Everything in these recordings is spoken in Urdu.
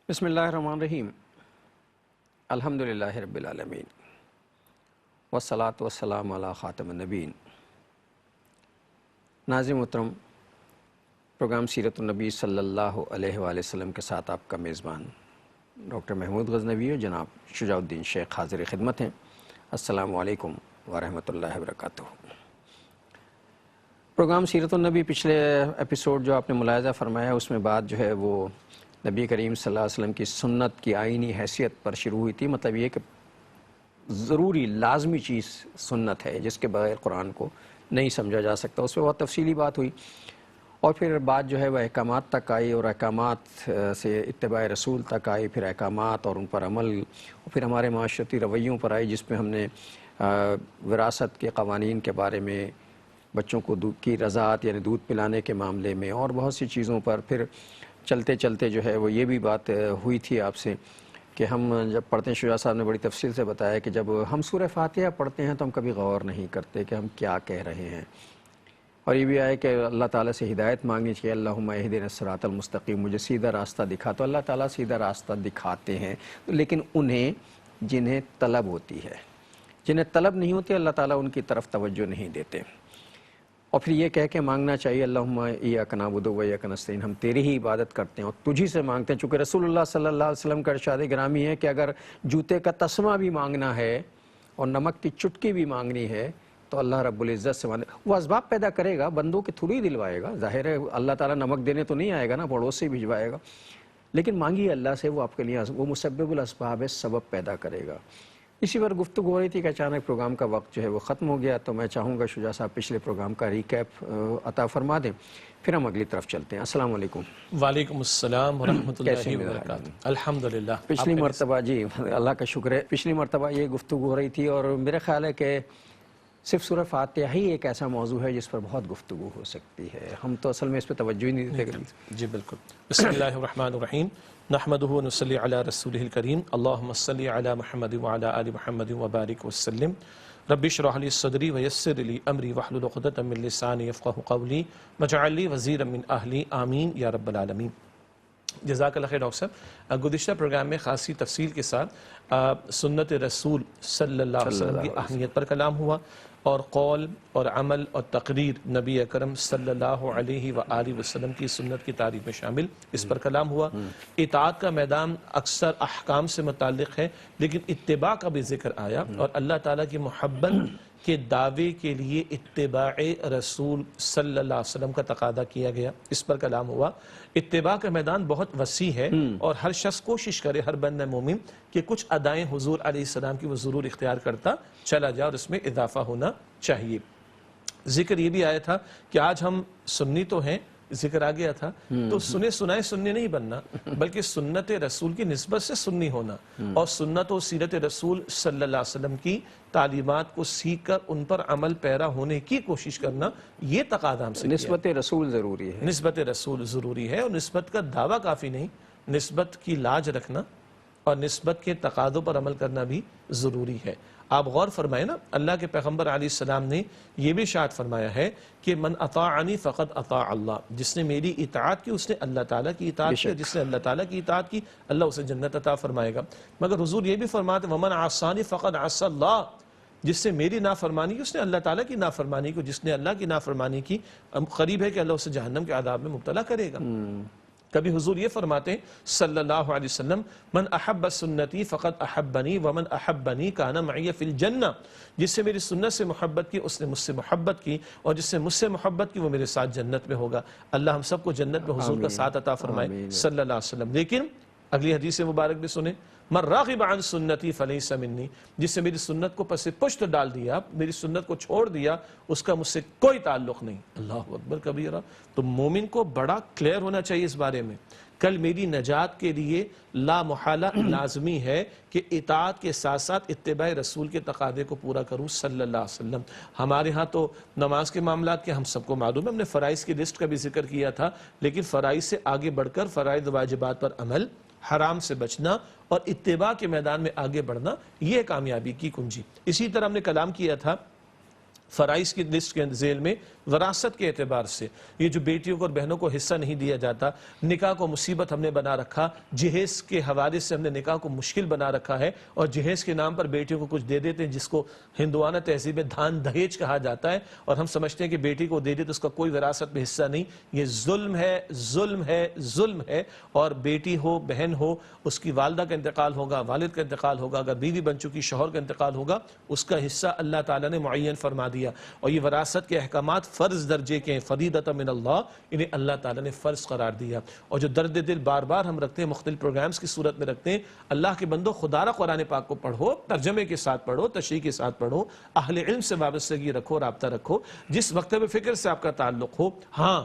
بسم اللہ الرحمن الرحیم الحمدللہ رب العالمین والصلاة والسلام علی خاتم النبیین۔ ناظرین محترم، پروگرام سیرت النبی صلی اللہ علیہ وآلہ وسلم کے ساتھ آپ کا میزبان ڈاکٹر محمود غزنوی اور جناب شجاع الدین شیخ حاضر خدمت ہیں۔ السلام علیکم ورحمۃ اللہ وبرکاتہ۔ پروگرام سیرت النبی پچھلے ایپیسوڈ جو آپ نے ملاحظہ فرمایا اس میں بات جو ہے وہ نبی کریم صلی اللہ علیہ وسلم کی سنت کی آئینی حیثیت پر شروع ہوئی تھی۔ مطلب یہ کہ ضروری لازمی چیز سنت ہے جس کے بغیر قرآن کو نہیں سمجھا جا سکتا، اس پہ بہت تفصیلی بات ہوئی، اور پھر بات جو ہے وہ احکامات تک آئی، اور احکامات سے اتباع رسول تک آئی، پھر احکامات اور ان پر عمل، اور پھر ہمارے معاشرتی رویوں پر آئی جس میں ہم نے وراثت کے قوانین کے بارے میں، بچوں کو دودھ کی رضاعت یعنی دودھ پلانے کے معاملے میں، اور بہت سی چیزوں پر پھر چلتے چلتے جو ہے وہ یہ بھی بات ہوئی تھی آپ سے کہ ہم جب پڑھتے ہیں، شجاع صاحب نے بڑی تفصیل سے بتایا کہ جب ہم سورہ فاتحہ پڑھتے ہیں تو ہم کبھی غور نہیں کرتے کہ ہم کیا کہہ رہے ہیں، اور یہ بھی آئے کہ اللہ تعالیٰ سے ہدایت مانگنی چاہیے، اللہم اہدنا الصراط المستقیم، مجھے سیدھا راستہ دکھا۔ تو اللہ تعالیٰ سیدھا راستہ دکھاتے ہیں، لیکن انہیں جنہیں طلب ہوتی ہے، جنہیں طلب نہیں ہوتی اللہ تعالیٰ ان کی طرف توجہ نہیں دیتے، اور پھر یہ کہہ کے مانگنا چاہیے اللہم ایاک نعبد و ایاک نستعین، ہم تیری ہی عبادت کرتے ہیں اور تجھی سے مانگتے ہیں۔ چونکہ رسول اللہ صلی اللہ علیہ وسلم کا ارشاد گرامی ہے کہ اگر جوتے کا تسمہ بھی مانگنا ہے اور نمک کی چٹکی بھی مانگنی ہے تو اللہ رب العزت سے مانگے، وہ اسباب پیدا کرے گا، بندوں کے تھوڑی دلوائے گا، ظاہر ہے اللہ تعالیٰ نمک دینے تو نہیں آئے گا نا، پڑوس سے بھجوائے گا، لیکن مانگیے اللہ سے، وہ آپ کے لیے وہ مسبب الاسباب ہے، سبب پیدا کرے گا۔ اسی پر گفتگو ہو رہی تھی کہ اچانک پروگرام کا وقت جو ہے وہ ختم ہو گیا، تو میں چاہوں گا شجاع صاحب پچھلے پروگرام کا ریکیپ عطا فرما دیں، پھر ہم اگلی طرف چلتے ہیں۔ السلام علیکم۔ وعلیکم السلام ورحمۃ اللہ وبرکاتہ۔ الحمدللہ۔ پچھلی مرتبہ جی اللہ کا شکر ہے، پچھلی مرتبہ یہ گفتگو ہو رہی تھی، اور میرا خیال ہے کہ صرف سورہ فاتحہ ہی ایک ایسا موضوع ہے جس پر بہت گفتگو ہو سکتی ہے، ہم تو اصل میں اس پہ توجہ ہی نہیں دیتے کبھی۔ جی بالکل۔ بسم اللہ الرحمن الرحیم، نحمدہ ونصلی علی رسولہ الکریم، اللہم صلی علی محمد وعلی آل محمد وبارک وسلم، رب اشرح لی صدری ویسر لی امری واحلل عقدۃ من لسانی یفقہوا قولی واجعل لی وزیرا من اہلی، آمین یا رب العالمین۔ جزاک اللہ خیر ڈاکٹر صاحب، گزشتہ پروگرام میں خاصی تفصیل کے ساتھ سنت رسول صلی اللہ علیہ وسلم کی اہمیت پر کلام ہوا، اور قول اور عمل اور تقریر نبی اکرم صلی اللہ علیہ وآلہ وسلم کی سنت کی تعریف میں شامل، اس پر کلام ہوا۔ اطاعت کا میدان اکثر احکام سے متعلق ہے، لیکن اتباع کا بھی ذکر آیا، اور اللہ تعالیٰ کی محبت کے دعوے کے لیے اتباع رسول صلی اللہ علیہ وسلم کا تقاضا کیا گیا، اس پر کلام ہوا۔ اتباع کا میدان بہت وسیع ہے، اور ہر شخص کوشش کرے، ہر بندہ مومن، کہ کچھ ادائیں حضور علیہ السلام کی وہ ضرور اختیار کرتا چلا جائے، اور اس میں اضافہ ہونا چاہیے۔ ذکر یہ بھی آیا تھا کہ آج ہم سنی تو ہیں، ذکر آ گیا تھا، تو سنے سنائے سنی نہیں بننا، بلکہ سنت رسول کی نسبت سے سنی ہونا، اور سنت و سیرت رسول صلی اللہ علیہ وسلم کی تعلیمات کو سیکھ کر ان پر عمل پیرا ہونے کی کوشش کرنا، یہ تقاضا ہم سے نسبت رسول ضروری ہے، نسبت رسول ضروری ہے، اور نسبت کا دعویٰ کافی نہیں، نسبت کی لاج رکھنا اور نسبت کے تقاضوں پر عمل کرنا بھی ضروری ہے۔ آپ غور فرمائیں نا، اللہ کے پیغمبر علیہ السلام نے یہ بھی ارشاد فرمایا ہے کہ من اطاعنی فقد اطاع اللہ، جس نے میری اطاعت کی اس نے اللہ تعالیٰ کی اطاعت کی، جس نے اللہ تعالیٰ کی اطاعت کی اللہ اسے جنت عطا فرمائے گا۔ مگر حضور یہ بھی فرماتے ومن عصانی فقد عصى اللہ، جس سے میری نافرمانی کی اس نے اللہ تعالیٰ کی نافرمانی کی، جس نے اللہ کی نافرمانی کی قریب ہے کہ اللہ اسے جہنم کے عذاب میں مبتلا کرے گا۔ کبھی حضور یہ فرماتے ہیں صلی اللہ علیہ وسلم من احب سنتی فقد احبنی ومن احبنی کان معی فی الجنہ، جس سے میری سنت سے محبت کی اس نے مجھ سے محبت کی، اور جس سے مجھ سے محبت کی وہ میرے ساتھ جنت میں ہوگا۔ اللہ ہم سب کو جنت میں حضور کا ساتھ عطا فرمائے صلی اللہ علیہ وسلم۔ لیکن اگلی حدیث مبارک بھی سنیں، من راغب عن سنتی فلیس منی، جس سے میری سنت کو پس پشت ڈال دیا، میری سنت کو چھوڑ دیا، اس کا مجھ سے کوئی تعلق نہیں۔ اللہ اکبر کبیرہ۔ تو مومن کو بڑا کلیئر ہونا چاہیے اس بارے میں، کل میری نجات کے لیے لا محالہ لازمی ہے کہ اطاعت کے ساتھ ساتھ اتباع رسول کے تقاضے کو پورا کروں صلی اللہ علیہ وسلم۔ ہمارے ہاں تو نماز کے معاملات کے ہم سب کو معلوم ہے، ہم نے فرائض کی لسٹ کا بھی ذکر کیا تھا، لیکن فرائض سے آگے بڑھ کر فرائض واجبات پر عمل، حرام سے بچنا اور اتباع کے میدان میں آگے بڑھنا، یہ کامیابی کی کنجی۔ اسی طرح ہم نے کلام کیا تھا فرائض کی لسٹ کے ذیل میں وراثت کے اعتبار سے یہ جو بیٹیوں کو اور بہنوں کو حصہ نہیں دیا جاتا، نکاح کو مصیبت ہم نے بنا رکھا، جہیز کے حوالے سے ہم نے نکاح کو مشکل بنا رکھا ہے، اور جہیز کے نام پر بیٹیوں کو کچھ دے دیتے ہیں جس کو ہندوانہ تہذیب میں دھان دہیج کہا جاتا ہے، اور ہم سمجھتے ہیں کہ بیٹی کو دے دے تو اس کا کوئی وراثت میں حصہ نہیں۔ یہ ظلم ہے، ظلم ہے، ظلم ہے۔ اور بیٹی ہو، بہن ہو، اس کی والدہ کا انتقال ہوگا، والد کا انتقال ہوگا، اگر بیوی بن چکی شوہر کا انتقال ہوگا، اس کا حصہ اللہ تعالیٰ نے معین فرما دیا۔ اور یہ وراثت کے احکامات فرض درجے کے ہیں، فریضۃ من اللہ، انہیں اللہ تعالیٰ نے فرض قرار دیا۔ اور جو درد دل بار بار ہم رکھتے ہیں، مختلف پروگرامز کی صورت میں رکھتے ہیں، اللہ کے بندو خدا را قرآن پاک کو پڑھو، ترجمے کے ساتھ پڑھو، تشریح کے ساتھ پڑھو، اہل علم سے وابستگی رکھو، رابطہ رکھو، جس مکتب فکر سے آپ کا تعلق ہو۔ ہاں،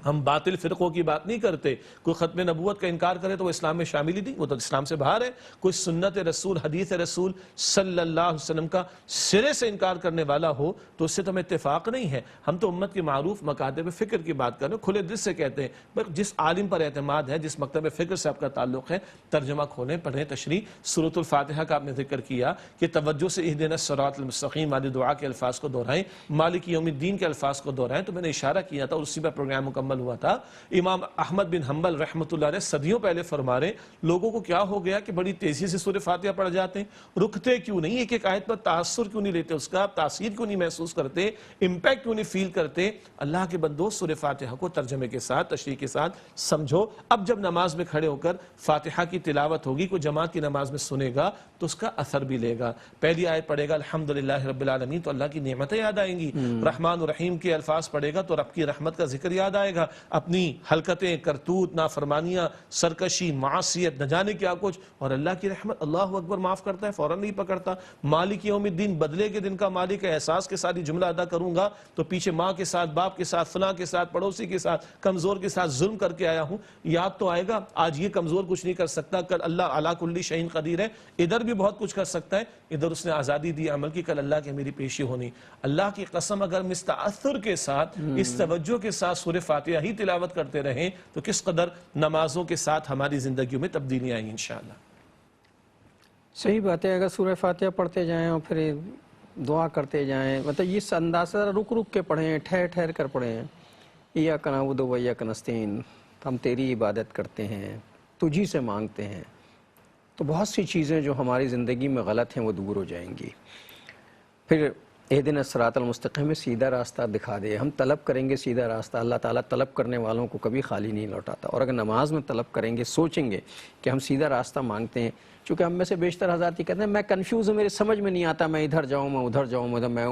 ہم باطل فرقوں کی بات نہیں کرتے۔ کوئی ختم نبوت کا انکار کرے تو وہ اسلام میں شامل ہی نہیں، وہ تو اسلام سے باہر ہے۔ کوئی سنت رسول، حدیث رسول صلی اللہ علیہ وسلم کا سرے سے انکار کرنے والا ہو تو اس سے تو ہمیں اتفاق نہیں ہے۔ ہم تو امت کے معروف مکاتب فکر کی بات کر رہے ہیں، کھلے دل سے کہتے ہیں جس عالم پر اعتماد ہے، جس مکتب فکر سے آپ کا تعلق ہے، ترجمہ کھولیں، پڑھیں، تشریح۔ سورۃ الفاتحہ کا آپ نے ذکر کیا کہ توجہ سے اہدنا الصراط المستقیم والی دعا کے الفاظ کو دہرائیں، مالک یوم الدین کے الفاظ کو دہرائیں۔ تو میں نے اشارہ کیا تھا، اسی پر پروگرام مکمل ہوا تھا۔ امام احمد بن حنبل رحمۃ اللہ علیہ صدیوں پہلے فرما رہے لوگوں کو کیا ہو گیا کہ بڑی تیزی سے سورہ فاتحہ پڑھ جاتے ہیں، رکتے کیوں نہیں، ایک ایک آیت پر تاثر کیوں نہیں لیتے، اس کا تاثیر کیوں نہیں محسوس کرتے، امپیکٹ کیوں نہیں فیل کرتے۔ اللہ کے بندو، سورہ فاتحہ کو ترجمے کے ساتھ، تشریح کے ساتھ سمجھو۔ اب جب نماز میں کھڑے ہو کر فاتحہ کی تلاوت ہوگی، کوئی جماعت کی نماز میں سنے گا تو اس کا اثر بھی لے گا۔ پہلی آیت پڑھے گا الحمدللہ رب العالمین تو اللہ کی نعمتیں یاد آئیں گی، رحمان الرحیم کے الفاظ پڑھے گا تو رب کی رحمت کا ذکر یاد آئے گا، اپنی حلقتیں، کرتوت، نافرمانیاں، سرکشی، معاصیت، نہ جانے کیا کچھ، اور اللہ کی رحمت، اللہ اکبر، معاف کرتا ہے، فوراً نہیں پکڑتا۔ مالک یوم الدین، بدلے کے دن کا مالک ہے، احساس کے ساتھ یہ جملہ ادا کروں گا تو پیچھے ماں کے ساتھ، باپ کے ساتھ، فلاں کے ساتھ، پڑوسی کے ساتھ، کمزور کے ساتھ ظلم کر کے آیا ہوں، یاد تو آئے گا۔ آج یہ کمزور کچھ نہیں کر سکتا، کل اللہ علی کل شیء قدیر ہے، ادھر بھی بہت کچھ کر سکتا ہے، ادھر اس نے آزادی دی عمل کی، کل اللہ کی میری پیشی ہونی۔ اللہ کی قسم، اگر مستعثر کے ساتھ، اس توجہ کے ساتھ سورہ فاتحہ ہی تلاوت کرتے رہیں تو کس قدر نمازوں کے ساتھ ہماری زندگیوں میں تبدیلیاں آئیں انشاءاللہ۔ صحیح بات ہے، اگر سورہ فاتحہ پڑھتے جائیں اور پھر دعا کرتے جائیں، مطلب اس انداز سے رک رک کے پڑھیں، ٹھہر ٹھہر کر پڑھیں، ایاک نعبد و ایاک نستعین، ہم تیری عبادت کرتے ہیں، تجھی سے مانگتے ہیں، تو بہت سی چیزیں جو ہماری زندگی میں غلط ہیں وہ دور ہو جائیں گی۔ پھر اہدنا الصراط المستقیم میں سیدھا راستہ دکھا دے، ہم طلب کریں گے سیدھا راستہ، اللہ تعالیٰ طلب کرنے والوں کو کبھی خالی نہیں لوٹاتا۔ اور اگر نماز میں طلب کریں گے، سوچیں گے کہ ہم سیدھا راستہ مانگتے ہیں، چونکہ ہم میں سے بیشتر حضرات یہ کہتے ہیں میں کنفیوز ہوں، میرے سمجھ میں نہیں آتا، میں ادھر جاؤں، میں ادھر جاؤں، میں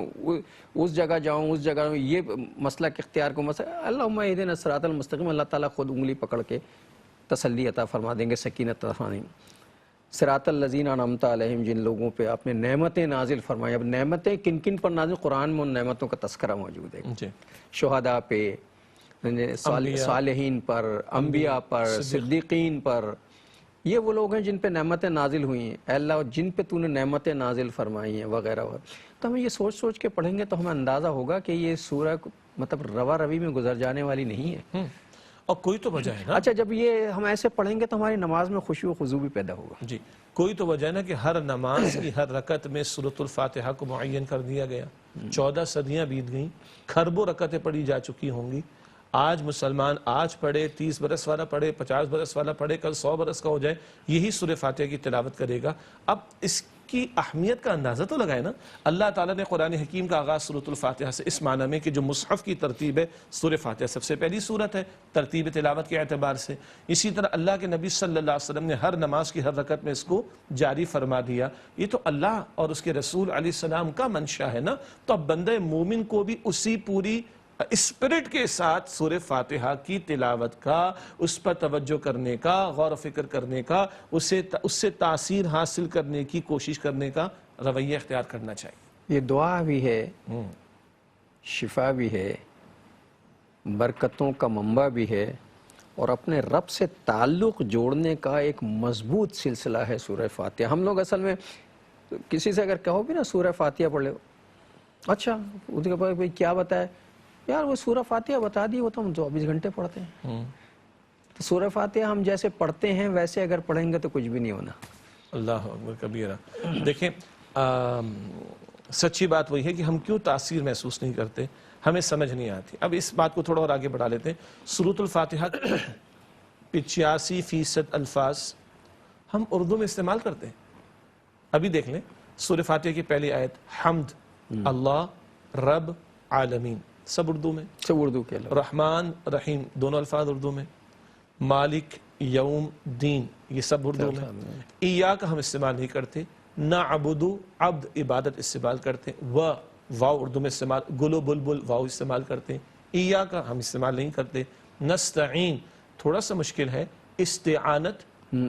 اس جگہ جاؤں، اس جگہ یہ مسلک اختیار کو اللہم اہدنا الصراط المستقیم، اللہ تعالیٰ خود انگلی پکڑ کے تسلی عطا فرما دیں گے، سکینت عطا فرما دیں گے۔ صراط الذین انعمت علیہم، جن لوگوں پہ آپ نے نعمتیں نازل فرمائی۔ اب نعمتیں کن کن پر نازل، قرآن میں ان نعمتوں کا تذکرہ موجود ہے، شہداء پہ، صالحین پر، انبیاء پر، صدیقین پر، یہ وہ لوگ ہیں جن پہ نعمتیں نازل ہوئی ہیں، اے اللہ جن پہ تو نے نعمتیں نازل فرمائی ہیں وغیرہ وغیرہ۔ تو ہمیں یہ سوچ سوچ کے پڑھیں گے تو ہمیں اندازہ ہوگا کہ یہ سورہ مطلب روا روی میں گزر جانے والی نہیں ہے، اور کوئی تو وجہ ہے نا۔ اچھا، جب یہ ہم ایسے پڑھیں گے تو ہماری نماز میں خشوع و خضوع بھی پیدا ہوگا۔ جی، کوئی تو وجہ ہے نا کہ ہر نماز کی ہر رکعت میں سورۃ الفاتحہ کو معین کر دیا گیا۔ 14 صدیاں بیت گئیں، کھربوں رکعتیں پڑھی جا چکی ہوں گی۔ آج مسلمان آج پڑھے، 30 برس والا پڑھے، 50 برس والا پڑھے، کل 100 برس کا ہو جائے، یہی سورہ فاتحہ کی تلاوت کرے گا۔ اب اس کی اہمیت کا اندازہ تو لگائے نا۔ اللہ تعالیٰ نے قرآن حکیم کا آغاز سورۃ الفاتحہ سے اس معنی میں کہ جو مصحف کی ترتیب ہے، سورہ فاتحہ سب سے پہلی سورت ہے ترتیب تلاوت کے اعتبار سے۔ اسی طرح اللہ کے نبی صلی اللہ علیہ وسلم نے ہر نماز کی ہر رکعت میں اس کو جاری فرما دیا۔ یہ تو اللہ اور اس کے رسول علیہ السلام کا منشا ہے نا۔ تو اب بندہ مومن کو بھی اسی پوری اسپرٹ کے ساتھ سورہ فاتحہ کی تلاوت کا، اس پر توجہ کرنے کا، غور و فکر کرنے کا، اس سے تاثیر حاصل کرنے کی کوشش کرنے کا رویہ اختیار کرنا چاہیے۔ یہ دعا بھی ہے، شفا بھی ہے، برکتوں کا منبع بھی ہے، اور اپنے رب سے تعلق جوڑنے کا ایک مضبوط سلسلہ ہے سورہ فاتحہ۔ ہم لوگ اصل میں کسی سے اگر کہو بھی نا سورہ فاتحہ پڑھ لو، اچھا اس کے بعد کیا بتائے، یار وہ سورہ فاتحہ بتا دی، وہ تو ہم 24 گھنٹے پڑھتے ہیں۔ تو سورہ فاتحہ ہم جیسے پڑھتے ہیں ویسے اگر پڑھیں گے تو کچھ بھی نہیں ہونا۔ اللہ اکبر کبیرہ۔ دیکھیں، سچی بات وہی ہے کہ ہم کیوں تاثیر محسوس نہیں کرتے؟ ہمیں سمجھ نہیں آتی. اب اس بات کو تھوڑا اور آگے بڑھا لیتے ہیں. سورۃ الفاتحہ 85% الفاظ ہم اردو میں استعمال کرتے ہیں. ابھی دیکھ لیں سورہ فاتحہ کی پہلی آیت حمد، اللہ، رب، عالمین، سب اردو میں. سب اردو کے علاوہ رحمان، رحیم دونوں الفاظ اردو میں. مالک یوم دین یہ سب اردو میں. ایاک ہم استعمال نہیں کرتے. نعبدو عبد عبادت استعمال کرتے ہیں. واو اردو میں استعمال. گلو بلبل واو استعمال کرتے ہیں. ایاک ہم استعمال نہیں کرتے. نستعین تھوڑا سا مشکل ہے. استعانت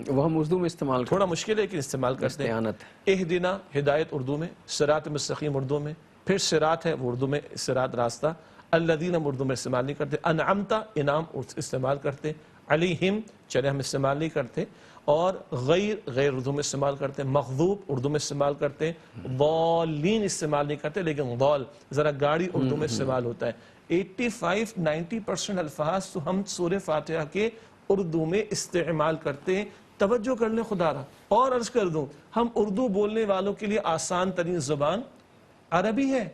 وہ ہم اردو میں استعمال تھوڑا مشکل ہے لیکن استعمال کرتے ہیں. استعانت. اہدنا ہدایت اردو میں. صراط مستقیم اردو میں. پھر صراط ہے وہ اردو میں صراط راستہ. الذین ہم اردو میں استعمال نہیں کرتے. انعمتا انعام استعمال کرتے. علیہم چلے ہم استعمال نہیں کرتے. اور غیر اردو میں استعمال کرتے ہیں. مغضوب اردو میں استعمال کرتے ہیں. ضالین استعمال نہیں کرتے لیکن ضال ذرا گاڑی اردو میں استعمال ہوتا ہے. 85-90% الفاظ تو ہم سورہ فاتحہ کے اردو میں استعمال کرتے ہیں. توجہ کر لیں خدا را. اور عرض کر دوں ہم اردو بولنے والوں کے لیے آسان ترین زبان عربی ہے.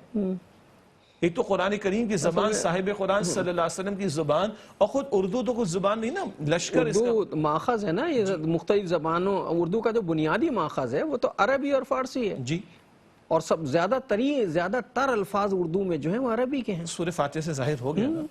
ایک تو قرآن کریم کی زبان، صاحب قرآن صلی اللہ علیہ وسلم کی زبان، اور خود اردو تو کچھ زبان نہیں نا. لشکر اس کا اردو ماخذ ہے نا. یہ مختلف زبانوں اردو کا جو بنیادی ماخذ ہے وہ تو عربی اور فارسی ہے. جی. اور سب زیادہ تر الفاظ اردو میں جو ہیں وہ عربی کے ہیں. سورہ فاتحہ سے ظاہر ہو گیا نا.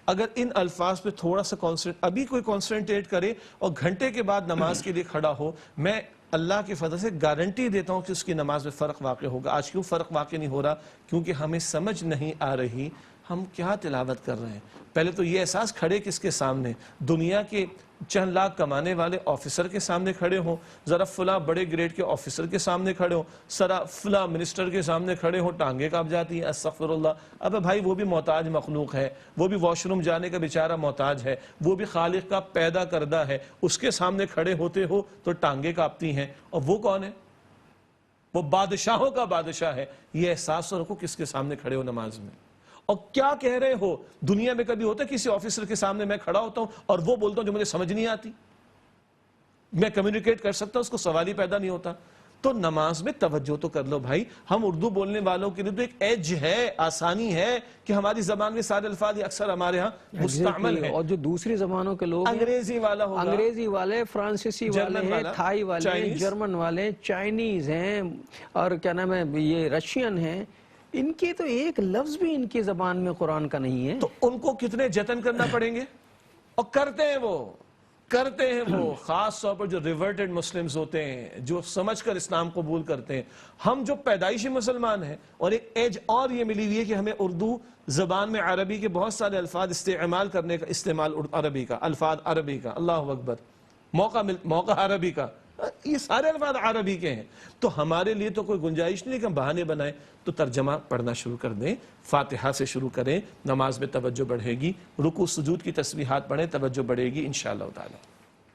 اگر ان الفاظ پہ تھوڑا سا ابھی کوئی کانسنٹریٹ کرے اور گھنٹے کے بعد نماز کے لیے کھڑا ہو، میں اللہ کی فضل سے گارنٹی دیتا ہوں کہ اس کی نماز میں فرق واقع ہوگا. آج کیوں فرق واقع نہیں ہو رہا؟ کیونکہ ہمیں سمجھ نہیں آ رہی ہم کیا تلاوت کر رہے ہیں. پہلے تو یہ احساس کھڑے کس کے سامنے، دنیا کے چند لاکھ کمانے والے آفیسر کے سامنے کھڑے ہوں، ذرا فلاں بڑے گریڈ کے آفیسر کے سامنے کھڑے ہوں، ذرا فلاں منسٹر کے سامنے کھڑے ہوں، ٹانگیں کانپ جاتی ہیں. استغفر اللہ. اب بھائی وہ بھی محتاج مخلوق ہے، وہ بھی واش روم جانے کا بیچارہ محتاج ہے، وہ بھی خالق کا پیدا کردہ ہے. اس کے سامنے کھڑے ہوتے ہو تو ٹانگیں کانپتی ہیں. اور وہ کون ہے؟ وہ بادشاہوں کا بادشاہ ہے. یہ احساس رکھو کس کے سامنے کھڑے ہو نماز میں اور کیا کہہ رہے ہو. دنیا میں کبھی ہوتا ہے کسی آفیسر کے سامنے میں کھڑا ہوتا ہوں اور وہ بولتا ہوں جو مجھے سمجھ نہیں آتی، میں کمیونیکیٹ کر سکتا ہوں، اس کو سوال ہی پیدا نہیں ہوتا. تو نماز میں توجہ تو کر لو بھائی. ہم اردو بولنے والوں کے لیے تو ایک ایج ہے، آسانی ہے کہ ہماری زبان میں سارے الفاظ اکثر ہمارے ہاں مستعمل ہیں. اور جو دوسری زبانوں کے لوگ انگریزی والا ہوگا، انگریزی والے، فرانسیسی والے ہیں، تھائی والے ہیں، جرمن والے، چائنیز ہیں، اور کیا نام ہے یہ رشین ہیں. ان کے تو ایک لفظ بھی ان کی زبان میں قرآن کا نہیں ہے. تو ان کو کتنے جتن کرنا پڑیں گے. اور کرتے ہیں وہ خاص طور پر جو ریورٹڈ مسلمز ہوتے ہیں، جو سمجھ کر اسلام قبول کرتے ہیں. ہم جو پیدائشی مسلمان ہیں اور ایک ایج اور یہ ملی ہوئی ہے کہ ہمیں اردو زبان میں عربی کے بہت سارے الفاظ استعمال کرنے کا، استعمال عربی کا، الفاظ عربی کا، اللہ اکبر، موقع عربی کا، یہ سارے الفاظ عربی کے ہیں. تو ہمارے لیے تو کوئی گنجائش نہیں کہ ہم بہانے بنائیں. تو ترجمہ پڑھنا شروع کر دیں، فاتحہ سے شروع کریں، نماز میں توجہ بڑھے گی. رکوع سجود کی تسبیحات پڑھیں، توجہ بڑھے گی انشاءاللہ تعالی.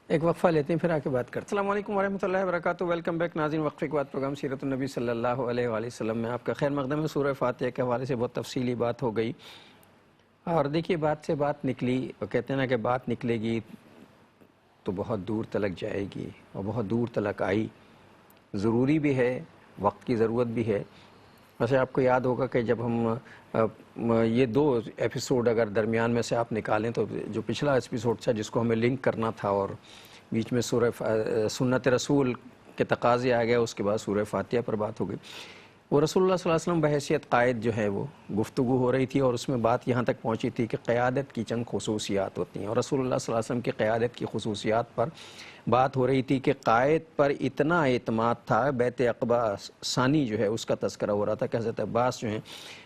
ایک وقفہ لیتے ہیں پھر آکے بات کرتے ہیں. السلام علیکم ورحمۃ اللہ وبرکاتہ. ویلکم بیک ناظرین. وقفے کے بعد پروگرام سیرت النبی صلی اللہ علیہ وآلہ وسلم میں آپ کا خیر مقدم ہے. سورہ فاتحہ کے حوالے سے بہت تفصیلی بات ہو گئی اور دیکھیے بات سے بات نکلی، اور کہتے ہیں نا کہ بات نکلے گی تو بہت دور تلک جائے گی، اور بہت دور تلک آئی. ضروری بھی ہے، وقت کی ضرورت بھی ہے. ویسے آپ کو یاد ہوگا کہ جب ہم یہ 2 ایپیسوڈ اگر درمیان میں سے آپ نکالیں تو جو پچھلا ایپیسوڈ تھا جس کو ہمیں لنک کرنا تھا اور بیچ میں سورہ سنت رسول کے تقاضے آ گئے، اس کے بعد سورہ فاتحہ پر بات ہو گئی. وہ رسول اللہ صلی اللہ علیہ وسلم بحیثیت قائد جو ہے وہ گفتگو ہو رہی تھی اور اس میں بات یہاں تک پہنچی تھی کہ قیادت کی چند خصوصیات ہوتی ہیں، اور رسول اللہ صلی اللہ علیہ وسلم کی قیادت کی خصوصیات پر بات ہو رہی تھی کہ قائد پر اتنا اعتماد تھا. بیت عقبہ ثانی جو ہے اس کا تذکرہ ہو رہا تھا کہ حضرت عباس جو ہیں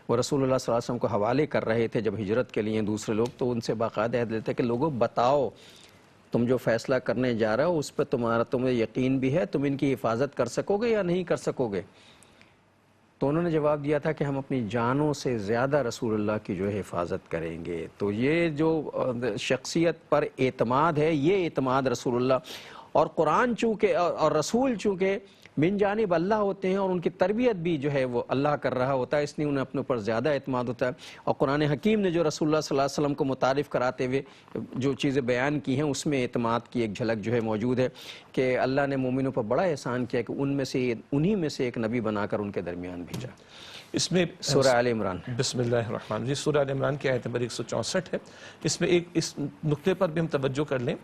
وہ رسول اللہ صلی اللہ علیہ وسلم کو حوالے کر رہے تھے جب ہجرت کے لیے دوسرے لوگ، تو ان سے باقاعدہ عہد لیتے کہ لوگوں بتاؤ تم جو فیصلہ کرنے جا رہے ہو اس پہ تمہیں یقین بھی ہے، تم ان کی حفاظت کر سکو گے یا نہیں کر سکو گے؟ تو انہوں نے جواب دیا تھا کہ ہم اپنی جانوں سے زیادہ رسول اللہ کی جو ہے حفاظت کریں گے. تو یہ جو شخصیت پر اعتماد ہے، یہ اعتماد رسول اللہ اور قرآن چونکہ اور رسول چونکہ من جانب اللہ ہوتے ہیں اور ان کی تربیت بھی جو ہے وہ اللہ کر رہا ہوتا ہے، اس لیے انہیں اپنے اوپر زیادہ اعتماد ہوتا ہے. اور قرآن حکیم نے جو رسول اللہ صلی اللہ علیہ وسلم کو متعارف کراتے ہوئے جو چیزیں بیان کی ہیں اس میں اعتماد کی ایک جھلک جو ہے موجود ہے کہ اللہ نے مومنوں پر بڑا احسان کیا کہ انہی میں سے ایک نبی بنا کر ان کے درمیان بھیجا. اس میں سورہ آل عمران. بسم اللہ الرحمن الرحیم، سورہ آل عمران کی آیت نمبر 164 ہے. اس میں ایک اس نقطے پر بھی ہم توجہ کر لیں،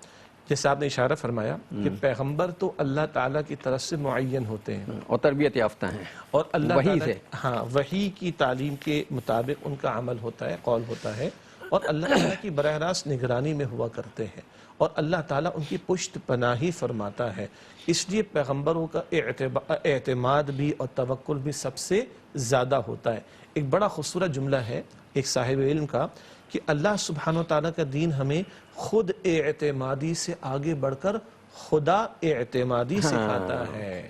جیسے آپ نے اشارہ فرمایا کہ پیغمبر تو اللہ تعالیٰ کی طرف سے معین ہوتے ہیں اور تربیت یافتہ ہیں اور اللہ وحی تعالیٰ سے. ہاں وحی کی تعلیم کے مطابق ان کا عمل ہوتا ہے، قول ہوتا ہے، اور اللہ تعالیٰ کی براہ راست نگرانی میں ہوا کرتے ہیں اور اللہ تعالیٰ ان کی پشت پناہی فرماتا ہے. اس لیے پیغمبروں کا اعتماد بھی اور توکل بھی سب سے زیادہ ہوتا ہے. ایک بڑا خوبصورت جملہ ہے ایک صاحب علم کا کہ اللہ سبحانہ و تعالیٰ کا دین ہمیں خود اعتمادی سے آگے بڑھ کر خدا اعتمادی سکھاتا ہے.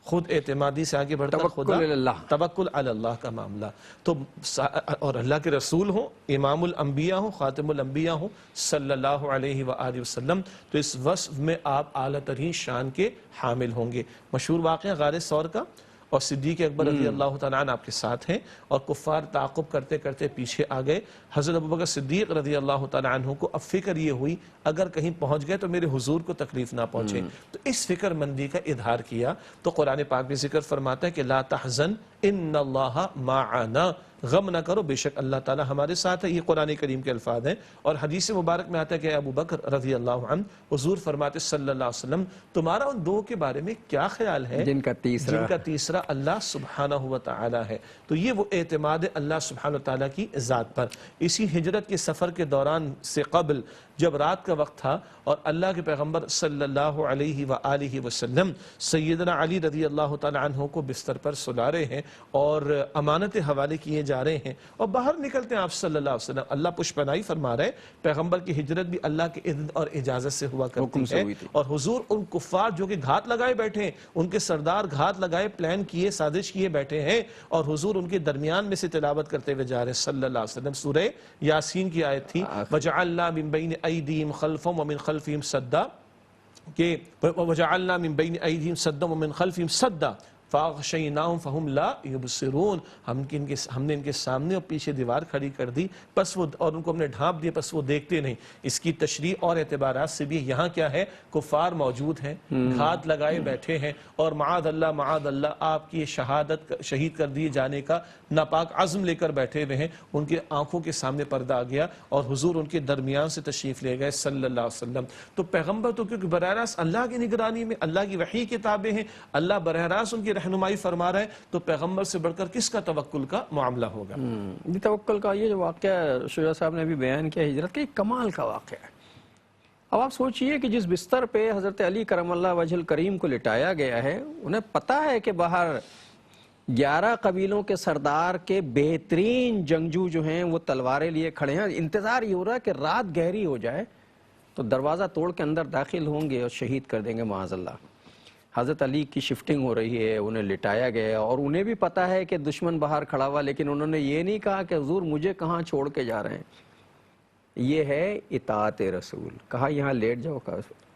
خود اعتمادی سے آگے بڑھ کر خدا توکل علی اللہ کا معاملہ. تو اور اللہ کے رسول ہوں، امام الانبیاء ہوں، خاتم الانبیاء ہوں صلی اللہ علیہ وآلہ وسلم، تو اس وصف میں آپ اعلیٰ ترین شان کے حامل ہوں گے. مشہور واقعہ غار ثور کا، اور صدیق اکبر رضی اللہ تعالیٰ عنہ آپ کے ساتھ ہیں اور کفار تعاقب کرتے کرتے پیچھے آ گئے. حضرت ابوبکر صدیق رضی اللہ تعالیٰ عنہ کو اب فکر یہ ہوئی اگر کہیں پہنچ گئے تو میرے حضور کو تکلیف نہ پہنچے. تو اس فکر مندی کا اظہار کیا تو قرآن پاک میں ذکر فرماتا ہے کہ لا تحزن ان اللہ معنا، غم نہ کرو بے شک اللہ تعالیٰ ہمارے ساتھ ہے. یہ قرآن کریم کے الفاظ ہیں. اور حدیث مبارک میں آتا ہے کہ ابو بکر رضی اللہ عنہ، حضور فرماتے صلی اللہ علیہ وسلم تمہارا ان دو کے بارے میں کیا خیال ہے جن کا تیسرا اللہ سبحانہ و تعالی ہے. تو یہ وہ اعتماد اللہ سبحانہ و تعالیٰ کی ذات پر. اسی ہجرت کے سفر کے دوران سے قبل جب رات کا وقت تھا اور اللہ کے پیغمبر صلی اللہ علیہ وآلہ وسلم سیدنا علی رضی اللہ تعالیٰ عنہ کو بستر پر سلا رہے ہیں اور امانت حوالے کیے جا رہے ہیں اور باہر نکلتے ہیں آپ صلی اللہ علیہ وسلم. اللہ پشپناہی فرما رہے، پیغمبر کی ہجرت بھی اللہ کے اذن اور اجازت سے ہوا کرتی ہے. اور حضور ان کفار جو کہ گھات لگائے بیٹھے ہیں، ان کے سردار گھات لگائے پلان کیے سازش کیے بیٹھے ہیں اور حضور ان کے درمیان میں سے تلاوت کرتے ہوئے جا رہے ہیں صلی اللہ علیہ وسلم. سورہ یاسین کی آیت تھی وَجَعَلْنَا مِن بَيْنِ أَيْدِيهِمْ خَلْفَهُمْ وَمِنْ خَلْفِهِمْ صَدًّا کہ وَجَعَلْنَا مِن بَيْنِ أَيْدِيهِمْ صَدًّا وَمِنْ خَلْفِهِمْ صَدًّا فَأَغْشَيْنَاهُمْ فَهُمْ لَا يُبْصِرُونَ. ہم نے ان کے سامنے اور پیچھے دیوار کھڑی کر دی پس وہ اور ان کو ہم نے ڈھانپ دیا پس وہ دیکھتے نہیں. اس کی تشریح اور اعتبارات سے بھی یہاں کیا ہے، کفار موجود ہیں، گھات لگائے بیٹھے ہیں اور معاذ اللہ آپ کی شہید کر دیے جانے کا ناپاک عزم لے کر بیٹھے ہوئے ہیں. ان کے آنکھوں کے سامنے پردہ آ گیا اور حضور ان کے درمیان سے تشریف لے گئے صلی اللہ علیہ وسلم. تو پیغمبر تو کیونکہ براہ راست اللہ کی نگرانی میں، اللہ کی وحی کتابیں ہیں، اللہ براہ راست ان کی رہنمائی فرما رہا ہے، تو پیغمبر سے بڑھ کر کس کا توکل کا معاملہ ہوگا. یہ توکل کا یہ جو واقعہ شجاع صاحب نے ابھی بیان کیا ہجرت کا، ایک کمال کا واقعہ ہے. اب آپ سوچئے کہ جس بستر پہ حضرت علی کرم اللہ وجہ الکریم کو لٹایا گیا ہے، انہیں پتہ ہے کہ باہر 11 قبیلوں کے سردار کے بہترین جنگجو جو ہیں وہ تلواریں لیے کھڑے ہیں. انتظار یہ ہو رہا ہے کہ رات گہری ہو جائے تو دروازہ توڑ کے اندر داخل ہوں گے اور شہید کر دیں گے معاذ اللہ. حضرت علی کی شفٹنگ ہو رہی ہے، انہیں لٹایا گیا اور انہیں بھی پتہ ہے کہ دشمن باہر کھڑا ہوا، لیکن انہوں نے یہ نہیں کہا کہ حضور مجھے کہاں چھوڑ کے جا رہے ہیں. یہ ہے اطاعت رسول. کہا یہاں لیٹ جاؤ،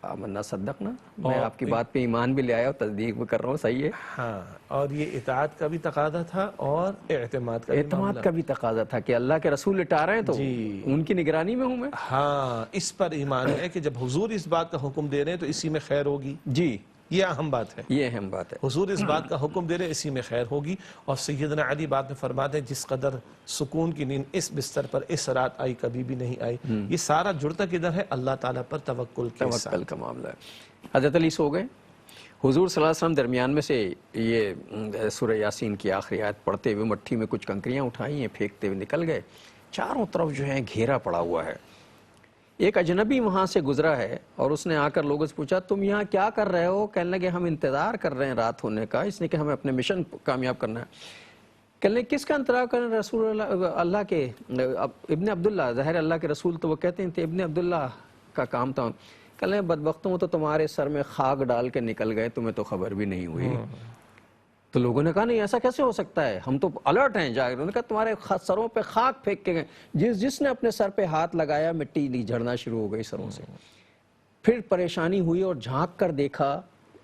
آمنا صدقنا، میں آپ کی بات پہ ایمان بھی لے آیا اور تصدیق بھی کر رہا ہوں، صحیح ہے. ہاں، اور یہ اطاعت کا بھی تقاضا تھا اور اعتماد کا بھی تقاضا تھا کہ اللہ کے رسول لٹا رہے ہیں تو ان کی نگرانی میں ہوں میں. ہاں، اس پر ایمان ہے کہ جب حضور اس بات کا حکم دے رہے ہیں تو اسی میں خیر ہوگی. جی، یہ اہم بات ہے. یہ اہم بات ہے. حضور اس بات کا حکم دے رہے اسی میں خیر ہوگی. اور سیدنا علی بات میں فرماتے ہیں جس قدر سکون کی نیند اس بستر پر اس رات آئی کبھی بھی نہیں آئی. یہ سارا جڑتا کدھر ہے؟ اللہ تعالیٰ پر توکل کا معاملہ ہے. حضرت علی سو گئے، حضور صلی اللہ علیہ وسلم درمیان میں سے یہ سورہ یاسین کی آخری آیت پڑھتے ہوئے مٹھی میں کچھ کنکریاں اٹھائی ہیں، پھینکتے ہوئے نکل گئے. چاروں طرف جو ہے گھیرا پڑا ہوا ہے. ایک اجنبی وہاں سے گزرا ہے اور اس نے آ کر لوگوں سے پوچھا تم یہاں کیا کر رہے ہو؟ کہنے لگے ہم انتظار کر رہے ہیں رات ہونے کا، اس لیے کہ ہمیں اپنے مشن کامیاب کرنا ہے. کہنے لگے کس کا انتظار کر رہے ہیں؟ رسول اللہ کے ابن عبداللہ، ظاہر اللہ کے رسول تو وہ کہتے ہیں ابن عبداللہ کا کام تھا. کہنے لگے بدبختوں تو تمہارے سر میں خاک ڈال کے نکل گئے، تمہیں تو خبر بھی نہیں ہوئی. تو لوگوں نے کہا نہیں ایسا کیسے ہو سکتا ہے، ہم تو الرٹ ہیں جا. انہوں نے کہا تمہارے سروں پہ خاک پھینک کے گئے، جس نے اپنے سر پہ ہاتھ لگایا مٹی جھڑنا شروع ہو گئی سروں سے. پھر پریشانی ہوئی اور جھانک کر دیکھا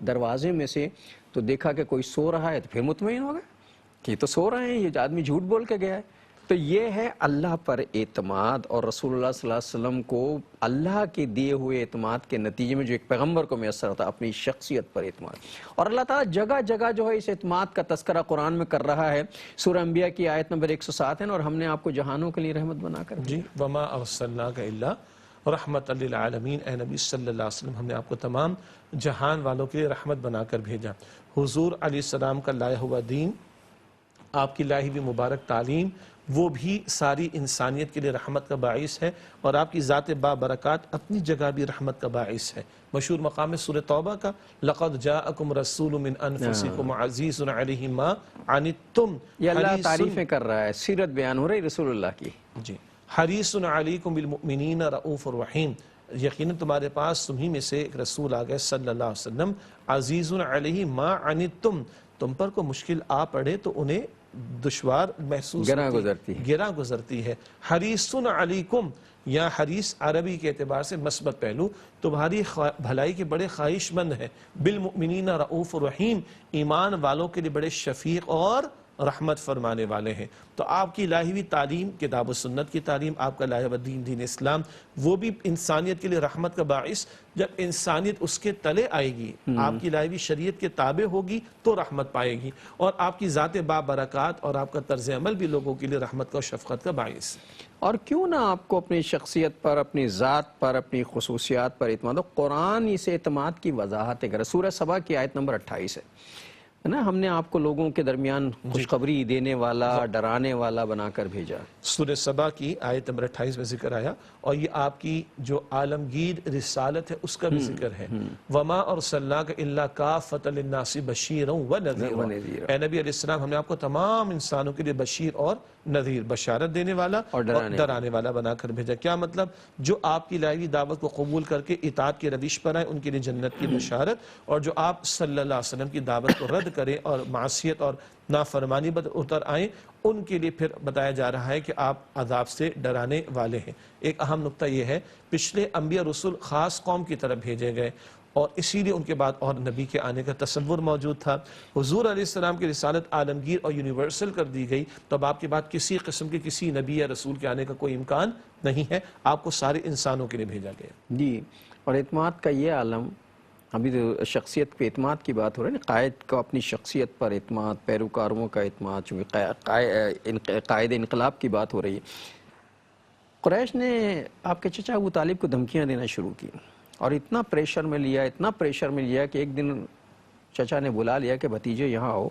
دروازے میں سے تو دیکھا کہ کوئی سو رہا ہے، تو پھر مطمئن ہو گئے کہ یہ تو سو رہے ہیں، یہ آدمی جھوٹ بول کے گیا ہے. تو یہ ہے اللہ پر اعتماد، اور رسول اللہ صلی اللہ علیہ وسلم کو اللہ کے دیے ہوئے اعتماد کے نتیجے میں جو ایک پیغمبر کو میسر ہوتا ہے، اپنی شخصیت پر اعتماد. اور اللہ تعالیٰ جگہ جگہ جو ہے اس اعتماد کا تذکرہ قرآن میں کر رہا ہے. سورہ انبیاء کی آیت نمبر 107 ہے، اور ہم نے آپ کو جہانوں کے لیے رحمت بنا کر جی وما ارسلناک الا رحمت للعالمین، اے نبی صلی اللہ علیہ وسلم ہم نے آپ کو تمام جہان والوں کے لیے رحمت بنا کر بھیجا. حضور علیہ السلام کا لایا ہوا دین، آپ کی لائی ہوئی مبارک تعلیم، وہ بھی ساری انسانیت کے لیے رحمت کا باعث ہے، اور آپ کی ذات بابرکات اپنی جگہ بھی رحمت کا باعث ہے. مشہور مقام ہے سورہ توبہ کا، لَقَدْ جَاءَكُمْ رَسُولٌ مِّنْ أَنفُسِكُمْ عَزِيزٌ عَلَيْهِ مَا عَنِتُّمْ. یہ اللہ تعریفیں کر رہا ہے، سیرت بیان ہو رہی رسول اللہ کی. جی حریص علیکم بالمؤمنین رؤوف الرحیم، یقیناً تمہارے پاس تمہیں میں سے ایک رسول آ گئے صلی اللہ علیہ وسلم، عزیز علیہ ما عنتم، تم پر کو مشکل آ پڑے تو انہیں دشوار محسوس گراں گزرتی ہے. حریص علیکم، یا حریص عربی کے اعتبار سے مثبت پہلو، تمہاری بھلائی کے بڑے خواہش مند ہے. بالمؤمنین رؤوف الرحیم، ایمان والوں کے لیے بڑے شفیق اور رحمت فرمانے والے ہیں. تو آپ کی لائی ہوئی تعلیم، کتاب و سنت کی تعلیم، آپ کا لایا ہوا دین، دین اسلام، وہ بھی انسانیت کے لیے رحمت کا باعث. جب انسانیت اس کے تلے آئے گی، آپ کی لائی ہوئی شریعت کے تابع ہوگی تو رحمت پائے گی، اور آپ کی ذات بابرکات اور آپ کا طرز عمل بھی لوگوں کے لیے رحمت کا اور شفقت کا باعث ہے. اور کیوں نہ آپ کو اپنی شخصیت پر، اپنی ذات پر، اپنی خصوصیات پر اعتماد ہو. قرآن اس اعتماد کی وضاحت ہے. سورہ سبا کی آیت نمبر 28 ہے نا، ہم نے آپ کو لوگوں کے درمیان خوشخبری دینے والا، ڈرانے والا بنا کر بھیجا. سورہ سبا کی آیت نمبر 28 میں ذکر آیا، اور یہ آپ کی جو عالمگیر رسالت ہے اس کا بھی ذکر ہے. وما ارسلناک الا کافۃ للناس بشیرا ونذیرا، اے نبی علیہ السلام ہم نے آپ کو تمام انسانوں کے لیے بشیر اور نذیر، بشارت دینے والا اور ڈرانے والا بنا کر بھیجا. کیا مطلب؟ جو آپ کی لائی ہوئی دعوت کو قبول کر کے اطاعت کے روش پر آئے ان کے لیے جنت کی بشارت، اور جو آپ صلی اللہ علیہ وسلم کی دعوت کو رد کریں اور معصیت اور نافرمانی پر اتر آئیں، ان کے لیے پھر بتایا جا رہا ہے کہ آپ عذاب سے ڈرانے والے ہیں. ایک اہم نقطہ یہ ہے، پچھلے انبیاء رسول خاص قوم کی طرف بھیجے گئے، اور اسی لیے ان کے بعد اور نبی کے آنے کا تصور موجود تھا. حضور علیہ السلام کی رسالت عالمگیر اور یونیورسل کر دی گئی، تو اب آپ کے بعد کسی قسم کے کسی نبی یا رسول کے آنے کا کوئی امکان نہیں ہے. آپ کو سارے انسانوں کے لیے بھیجا گیا. جی، اور اعتماد کا یہ عالم، ابھی تو شخصیت پہ اعتماد کی بات ہو رہی ہے نا، قائد کا اپنی شخصیت پر اعتماد، پیروکاروں کا اعتماد، چونکہ قائد انقلاب کی بات ہو رہی ہے. قریش نے آپ کے چچا ابو طالب کو دھمکیاں دینا شروع کی، اور اتنا پریشر میں لیا کہ ایک دن چچا نے بلا لیا کہ بھتیجے یہاں آؤ،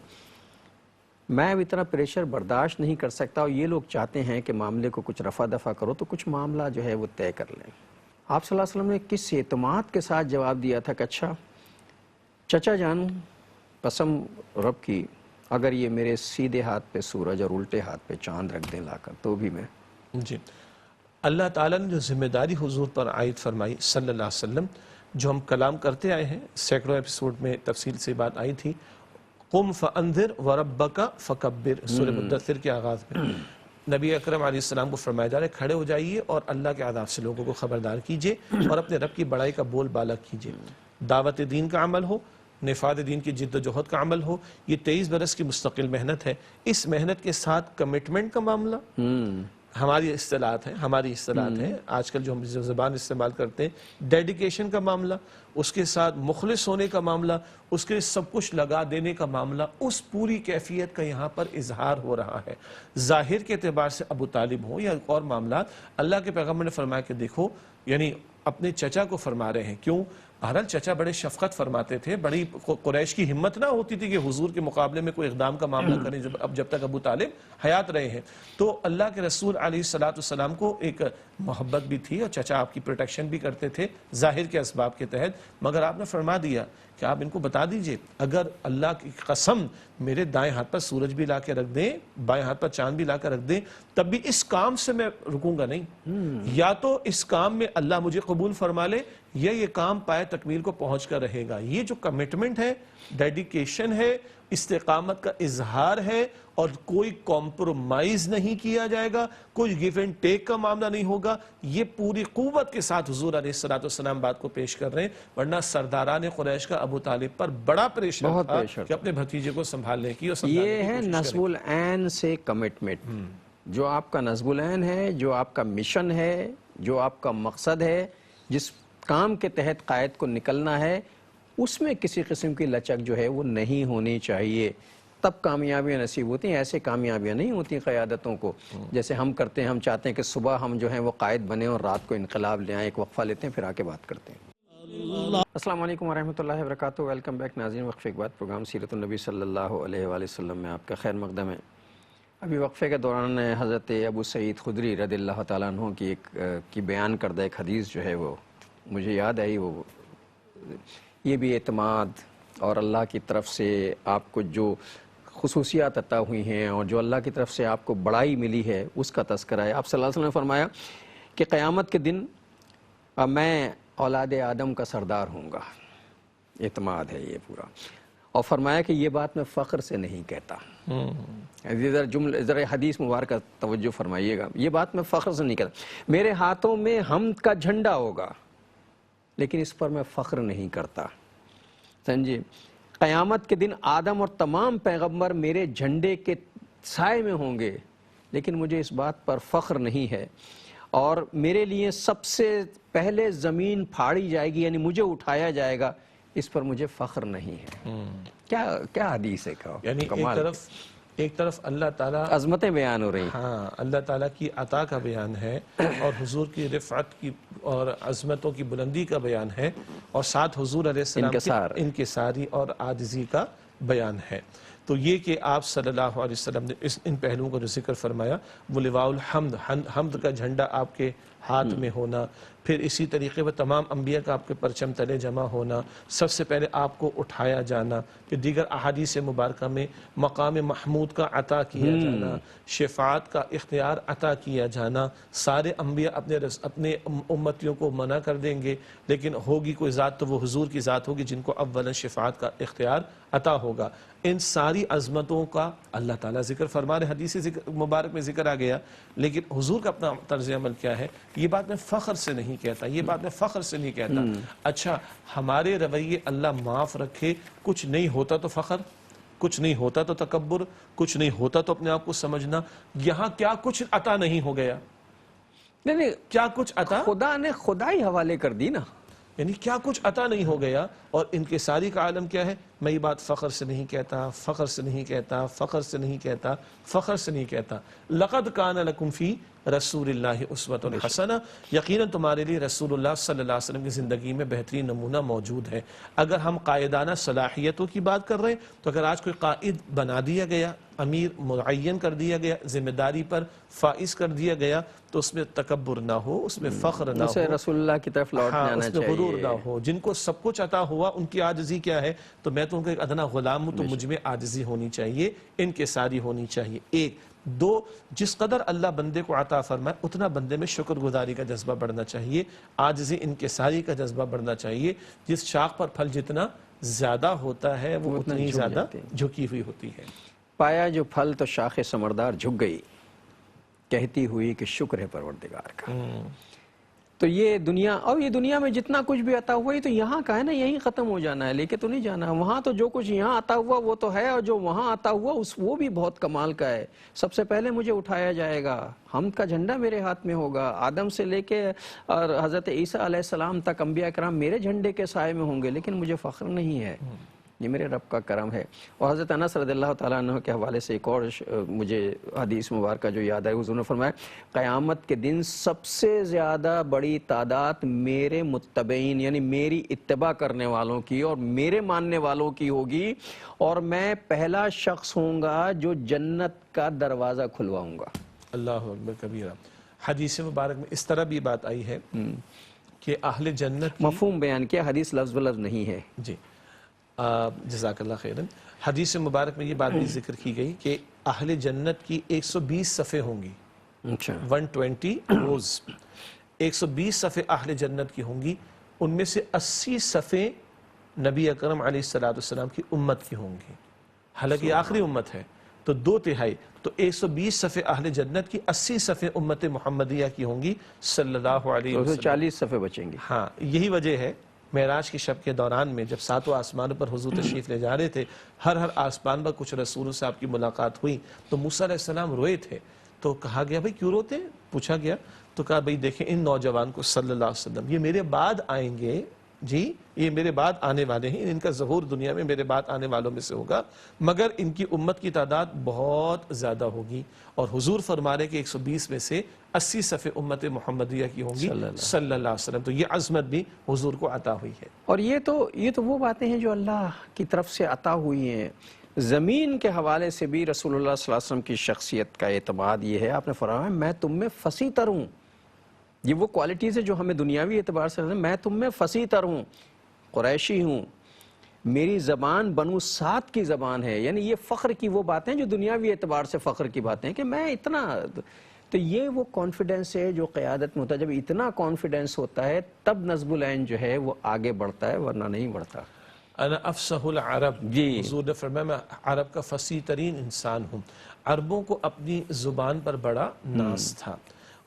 میں اب اتنا پریشر برداشت نہیں کر سکتا، اور یہ لوگ چاہتے ہیں کہ معاملے کو کچھ رفع دفع کرو، تو کچھ معاملہ جو ہے وہ طے کر لیں. آپ صلی اللہ علیہ وسلم نے کس اعتماد کے ساتھ جواب دیا تھا کہ اچھا چچا جان، قسم رب کی، اگر یہ میرے سیدھے ہاتھ پہ سورج اور الٹے ہاتھ پہ چاند رکھ دیں لا کر تو بھی میں. جی، اللہ تعالیٰ نے جو ذمہ داری حضور پر عائد فرمائی صلی اللہ علیہ وسلم، جو ہم کلام کرتے آئے ہیں، سینکڑوں ایپیسوڈ میں تفصیل سے بات آئی تھی. قم فانذر وربک فکبر، سورہ مدثر کے آغاز میں نبی اکرم علیہ السلام کو فرمایا جا رہا ہے کھڑے ہو جائیے اور اللہ کے عذاب سے لوگوں کو خبردار کیجئے اور اپنے رب کی بڑائی کا بول بالا کیجئے. دعوت دین کا عمل ہو، نفاذ دین کی جد و جہد کا عمل ہو، یہ 23 برس کی مستقل محنت ہے. اس محنت کے ساتھ کمٹمنٹ کا معاملہ، ہماری اصطلاحات ہیں آج کل جو ہم زبان استعمال کرتے ہیں، ڈیڈیکیشن کا معاملہ، اس کے ساتھ مخلص ہونے کا معاملہ، اس کے سب کچھ لگا دینے کا معاملہ، اس پوری کیفیت کا یہاں پر اظہار ہو رہا ہے. ظاہر کے اعتبار سے ابو طالب ہو یا اور معاملات، اللہ کے پیغمبر نے فرمایا کہ دیکھو، یعنی اپنے چچا کو فرما رہے ہیں. کیوں؟ بہرحال چچا بڑے شفقت فرماتے تھے، بڑی قریش کی ہمت نہ ہوتی تھی کہ حضور کے مقابلے میں کوئی اقدام کا معاملہ کریں جب تک ابو طالب حیات رہے ہیں. تو اللہ کے رسول علیہ السلام کو ایک محبت بھی تھی، اور چچا آپ کی پروٹیکشن بھی کرتے تھے ظاہر کے اسباب کے تحت. مگر آپ نے فرما دیا کہ آپ ان کو بتا دیجئے، اگر اللہ کی قسم میرے دائیں ہاتھ پر سورج بھی لا کے رکھ دیں، بائیں ہاتھ پر چاند بھی لا کے رکھ دیں، تب بھی اس کام سے میں رکوں گا نہیں. یا تو اس کام میں اللہ مجھے قبول فرما لے، یا یہ کام پائے تکمیل کو پہنچ کر رہے گا. یہ جو کمٹمنٹ ہے، ڈیڈیکیشن ہے، استقامت کا اظہار ہے، اور کوئی کمپرومائز نہیں کیا جائے گا، کوئی گیو اینڈ ٹیک کا معاملہ نہیں ہوگا. یہ پوری قوت کے ساتھ حضور علیہ السلام بات کو پیش کر رہے ہیں. ورنہ سرداران قریش کا ابو طالب پر بڑا پریشر تھا کہ اپنے بھتیجے کو سنبھالنے کی، اور یہ ہے نصب العین سے کمٹمنٹ. جو آپ کا نصب العین ہے، جو آپ کا مشن ہے، جو آپ کا مقصد ہے، جس کام کے تحت قائد کو نکلنا ہے، اس میں کسی قسم کی لچک جو ہے وہ نہیں ہونی چاہیے، تب کامیابیاں نصیب ہوتی ہیں۔ ایسے کامیابیاں نہیں ہوتی قیادتوں کو جیسے ہم کرتے ہیں۔ ہم چاہتے ہیں کہ صبح ہم جو ہیں وہ قائد بنیں اور رات کو انقلاب لے آئیں۔ ایک وقفہ لیتے ہیں، پھر آ کے بات کرتے ہیں۔ السلام علیکم ورحمۃ اللہ وبرکاتہ۔ ویلکم بیک ناظرین، وقفے کے بعد پروگرام سیرت النبی صلی اللہ علیہ وآلہ وسلم میں آپ کا خیر مقدم ہے۔ ابھی وقفے کے دوران حضرت ابو سعید خدری رضی اللہ تعالیٰ عنہ کی بیان کردہ ایک حدیث جو ہے وہ مجھے یاد آئی۔ وہ یہ بھی اعتماد اور اللہ کی طرف سے آپ کو جو خصوصیات عطا ہوئی ہیں اور جو اللہ کی طرف سے آپ کو بڑائی ملی ہے اس کا تذکرہ ہے۔ آپ صلی اللہ علیہ وسلم نے فرمایا کہ قیامت کے دن میں اولاد آدم کا سردار ہوں گا۔ اعتماد ہے یہ پورا، اور فرمایا کہ یہ بات میں فخر سے نہیں کہتا۔ ذرا حدیث مبارکہ توجہ فرمائیے گا، یہ بات میں فخر سے نہیں کہتا۔ میرے ہاتھوں میں حمد کا جھنڈا ہوگا لیکن اس پر میں فخر نہیں کرتا۔ سمجھے، قیامت کے دن آدم اور تمام پیغمبر میرے جھنڈے کے سائے میں ہوں گے لیکن مجھے اس بات پر فخر نہیں ہے، اور میرے لیے سب سے پہلے زمین پھاڑی جائے گی، یعنی مجھے اٹھایا جائے گا، اس پر مجھے فخر نہیں ہے۔ کیا حدیث ہے، یعنی ایک طرف اللہ تعالیٰ عظمتیں بیان ہو رہی ہیں، ہاں اللہ تعالیٰ کی عطا کا بیان ہے اور حضور کی رفعت کی اور عظمتوں کی بلندی کا بیان ہے، اور ساتھ حضور علیہ السلام کی انکساری اور عاجزی کا بیان ہے۔ تو یہ کہ آپ صلی اللہ علیہ وسلم نے ان پہلوؤں کا جو ذکر فرمایا، وہ لواء الحمد، حمد کا جھنڈا آپ کے ہاتھ میں ہونا، پھر اسی طریقے پر تمام انبیاء کا آپ کے پرچم تلے جمع ہونا، سب سے پہلے آپ کو اٹھایا جانا، پھر دیگر احادیث مبارکہ میں مقام محمود کا عطا کیا جانا، شفاعت کا اختیار عطا کیا جانا۔ سارے انبیاء اپنے امتیوں کو منع کر دیں گے، لیکن ہوگی کوئی ذات تو وہ حضور کی ذات ہوگی جن کو اولا شفاعت کا اختیار عطا ہوگا۔ ان ساری عظمتوں کا اللہ تعالیٰ ذکر فرما رہے، حدیث مبارک میں ذکر آ گیا، لیکن حضور کا اپنا طرز عمل کیا ہے؟ یہ بات میں فخر سے نہیں کہتا، یہ بات میں فخر سے نہیں کہتا۔ اچھا، ہمارے رویے اللہ معاف رکھے، کچھ نہیں ہوتا تو فخر، کچھ نہیں ہوتا تو تکبر، کچھ نہیں ہوتا تو اپنے آپ کو سمجھنا۔ یہاں کیا کچھ عطا نہیں ہو گیا؟ نہیں، کیا کچھ عطا خدا نے خدا ہی حوالے کر دی نا، یعنی کیا کچھ عطا نہیں ہو گیا، اور انکساری کا عالم کیا ہے؟ میں یہ بات فخر سے نہیں کہتا، فخر سے نہیں کہتا، فخر سے نہیں کہتا، فخر سے نہیں کہتا۔ لقد کان لکم فی رسول اللہ اسوۃ حسنہ، یقیناً تمہارے لیے رسول اللہ صلی اللہ علیہ وسلم کی زندگی میں بہترین نمونہ موجود ہے۔ اگر ہم قائدانہ صلاحیتوں کی بات کر رہے ہیں تو اگر آج کوئی قائد بنا دیا گیا، امیر معین کر دیا گیا، ذمہ داری پر فائز کر دیا گیا، تو اس میں تکبر نہ ہو، اس میں فخر نہ اسے ہو، رسول اللہ کی طرف لوٹنے آنا اس میں چاہیے۔ غرور نہ ہو۔ جن کو سب کچھ عطا ہوا ان کی عاجزی کیا ہے؟ تو میں تو ان کا ایک ادنا غلام ہوں، تو مجھ میں عاجزی ہونی چاہیے، انکساری ہونی چاہیے۔ ایک دو، جس قدر اللہ بندے کو عطا فرمائے اتنا بندے میں شکر گزاری کا جذبہ بڑھنا چاہیے، عاجزی انکساری کا جذبہ بڑھنا چاہیے۔ جس شاخ پر پھل جتنا زیادہ ہوتا ہے وہ اتنی زیادہ جھکی ہوئی ہوتی ہے۔ پایا جو پھل تو شاخ سمردار جھک گئی، کہتی ہوئی کہ شکر ہے پروردگار کا۔ تو یہ دنیا میں جتنا کچھ بھی عطا ہوا یہ تو یہاں کا ہے نا، یہیں ختم ہو جانا ہے، لے کے تو نہیں جانا۔ وہاں تو جو کچھ یہاں عطا ہوا وہ تو ہے، اور جو وہاں عطا ہوا وہ بھی بہت کمال کا ہے۔ سب سے پہلے مجھے اٹھایا جائے گا، حمد کا جھنڈا میرے ہاتھ میں ہوگا، آدم سے لے کے اور حضرت عیسیٰ علیہ السلام تک انبیاء کرام میرے جھنڈے کے سائے میں ہوں گے، لیکن مجھے فخر نہیں ہے، یہ میرے رب کا کرم ہے۔ اور حضرت انس رضی اللہ تعالیٰ عنہ کے حوالے سے ایک اور مجھے حدیث مبارکہ جو یاد ہے، حضور نے فرمایا قیامت کے دن سب سے زیادہ بڑی تعداد میرے متبعین یعنی میری اتباع کرنے والوں کی اور میرے ماننے والوں کی ہوگی، اور میں پہلا شخص ہوں گا جو جنت کا دروازہ کھلواؤں گا۔ اللہ اکبر کبیرہ۔ حدیث مبارک میں اس طرح بھی بات آئی ہے کہ اہل جنت کی مفہوم بیان کیا، حدیث لفظ بلفظ نہیں ہے۔ جی جزاک اللہ خیرن۔ حدیث مبارک میں یہ بات بھی ذکر کی گئی کہ اہل جنت کی 120 صفحے ہوں گی، اچھا 120 روز، 120 صفحے اہل جنت کی ہوں گی، ان میں سے 80 صفحے نبی اکرم علیہ السلام کی امت کی ہوں گی، حالانکہ یہ آخری امت ہے، تو 2/3، تو 120 صفحے اہل جنت کی، 80 صفحے امت محمدیہ کی ہوں گی صلی اللہ علیہ وسلم۔ 40 صفحے بچیں گے۔ ہاں، یہی وجہ ہے معراج کی شب کے دوران میں جب 7 آسمانوں پر حضور تشریف لے جا رہے تھے، ہر آسمان پر کچھ رسولوں سے آپ کی ملاقات ہوئی، تو موسیٰ علیہ السلام روئے تھے، تو کہا گیا بھئی کیوں روتے ہیں؟ پوچھا گیا تو کہا بھئی دیکھیں ان نوجوان کو صلی اللہ علیہ وسلم یہ میرے بعد آئیں گے، جی یہ میرے بعد آنے والے ہیں، ان کا ظہور دنیا میں میرے بعد آنے والوں میں سے ہوگا، مگر ان کی امت کی تعداد بہت زیادہ ہوگی، اور حضور فرما رہے کہ 120 میں سے 80 صفحے امت محمدیہ کی ہوں گی صلی اللہ علیہ وسلم۔ تو یہ عظمت بھی حضور کو عطا ہوئی ہے۔ اور یہ تو وہ باتیں ہیں جو اللہ کی طرف سے عطا ہوئی ہیں۔ زمین کے حوالے سے بھی رسول اللہ صلی اللہ علیہ وسلم کی شخصیت کا اعتماد یہ ہے، آپ نے فرمایا میں تم میں فصیح تر ہوں۔ یہ وہ کوالٹیز ہیں جو ہمیں دنیاوی اعتبار سے میں تم میں فصیح تر ہوں، قریشی ہوں، میری زبان بنو سعد کی زبان ہے، یعنی یہ فخر کی وہ باتیں جو دنیاوی اعتبار سے فخر کی باتیں ہیں کہ میں اتنا، تو یہ وہ کانفیڈنس ہے جو قیادت میں ہوتا ہے۔ جب اتنا کانفیڈنس ہوتا ہے تب نصب العین جو ہے وہ آگے بڑھتا ہے، ورنہ نہیں بڑھتا۔ انا افصح العرب، جی حضور نے فرمایا میں عرب کا فصیح ترین انسان ہوں۔ عربوں کو اپنی زبان پر بڑا ناز تھا،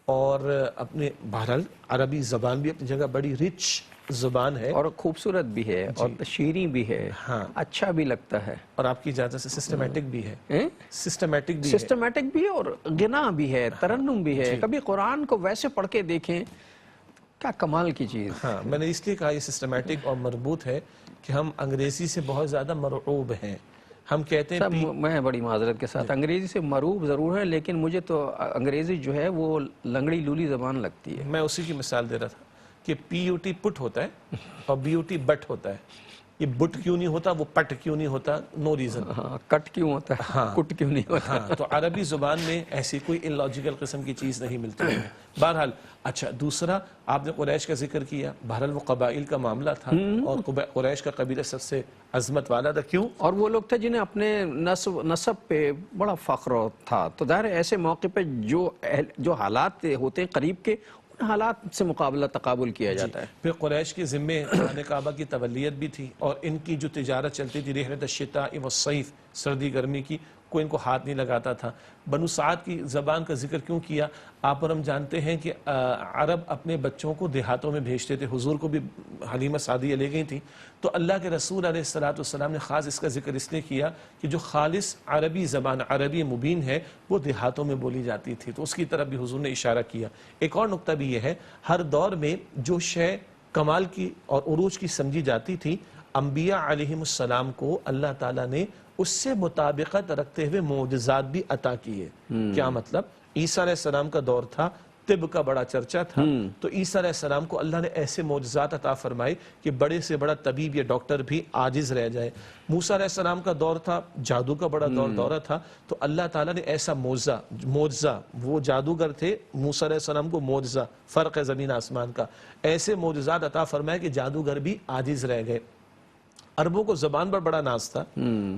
اور اپنے بہرحال عربی زبان بھی اپنی جگہ بڑی رچ زبان ہے، اور خوبصورت بھی ہے، اور شیریں بھی ہے، ہاں، اچھا بھی لگتا ہے، اور آپ کی اجازت سے سسٹمیٹک بھی ہے، سسٹمیٹک بھی ہے، سسٹمیٹک بھی ہے، اور غنا بھی ہے، ترنم بھی ہے۔ کبھی قرآن کو ویسے پڑھ کے دیکھیں، کیا کمال کی چیز۔ ہاں، میں نے اس لیے کہا یہ سسٹمیٹک اور مربوط ہے کہ ہم انگریزی سے بہت زیادہ مرعوب ہیں۔ ہم کہتے ہیں صاحب میں بڑی معذرت کے ساتھ انگریزی سے معروف ضرور ہے، لیکن مجھے تو انگریزی جو ہے وہ لنگڑی لولی زبان لگتی ہے۔ میں اسی کی مثال دے رہا تھا کہ پی یو ٹی پٹ ہوتا ہے اور بی یو ٹی بٹ ہوتا ہے۔ یہ بٹ کیوں نہیں ہوتا، وہ پٹ کیوں نہیں ہوتا، نو ریزن۔ ہاں، کٹ کیوں ہوتا ہے، کٹ کیوں نہیں ہوتا۔ ہاں، تو عربی زبان میں ایسی کوئی illogical قسم کی چیز نہیں ملتی ہے۔ بہرحال اچھا، دوسرا آپ نے قریش کا ذکر کیا، بہرحال وہ قبائل کا معاملہ تھا، اور قریش کا قبیلہ سب سے عظمت والا تھا۔ کیوں؟ اور وہ لوگ تھے جنہیں اپنے نسب پہ بڑا فخر تھا، تو ظاہر ہے ایسے موقع پہ جو حالات ہوتے ہیں قریب کے، ان حالات سے مقابلہ تقابل کیا جاتا ہے۔ پھر قریش کے ذمے خانہ کعبہ کی تولیت بھی تھی، اور ان کی جو تجارت چلتی تھی رحلۃ الشتاء والصیف، سردی گرمی کی، کوئی ان کو ہاتھ نہیں لگاتا تھا۔ بنو سعد کی زبان کا ذکر کیوں کیا؟ آپ اور ہم جانتے ہیں کہ عرب اپنے بچوں کو دیہاتوں میں بھیجتے تھے، حضور کو بھی حلیمہ سعدیہ لے گئی تھی، تو اللہ کے رسول علیہ السلام نے خاص اس کا ذکر اس لیے کیا کہ جو خالص عربی زبان، عربی مبین ہے، وہ دیہاتوں میں بولی جاتی تھی، تو اس کی طرف بھی حضور نے اشارہ کیا۔ ایک اور نقطہ بھی یہ ہے، ہر دور میں جو شے کمال کی اور عروج کی سمجھی جاتی تھی، انبیاء علیہم السلام کو اللہ تعالیٰ نے اس سے مطابقت رکھتے ہوئے معجزات بھی عطا کیے۔ کیا مطلب؟ عیسیٰ علیہ السلام کا دور تھا، طب کا بڑا چرچا تھا، تو عیسیٰ علیہ السلام کو اللہ نے ایسے معجزات عطا فرمائے کہ بڑے سے بڑا طبیب یا ڈاکٹر بھی عاجز رہ جائے۔ موسیٰ علیہ السلام کا دور تھا، جادو کا بڑا دورہ تھا، تو اللہ تعالیٰ نے ایسا معجزہ، وہ جادوگر تھے، موسیٰ علیہ السلام کو معجزہ، فرق ہے زمین آسمان کا، ایسے معجزات عطا فرمائے کہ جادوگر بھی عاجز رہ گئے۔ عربوں کو زبان پر بڑا ناز تھا،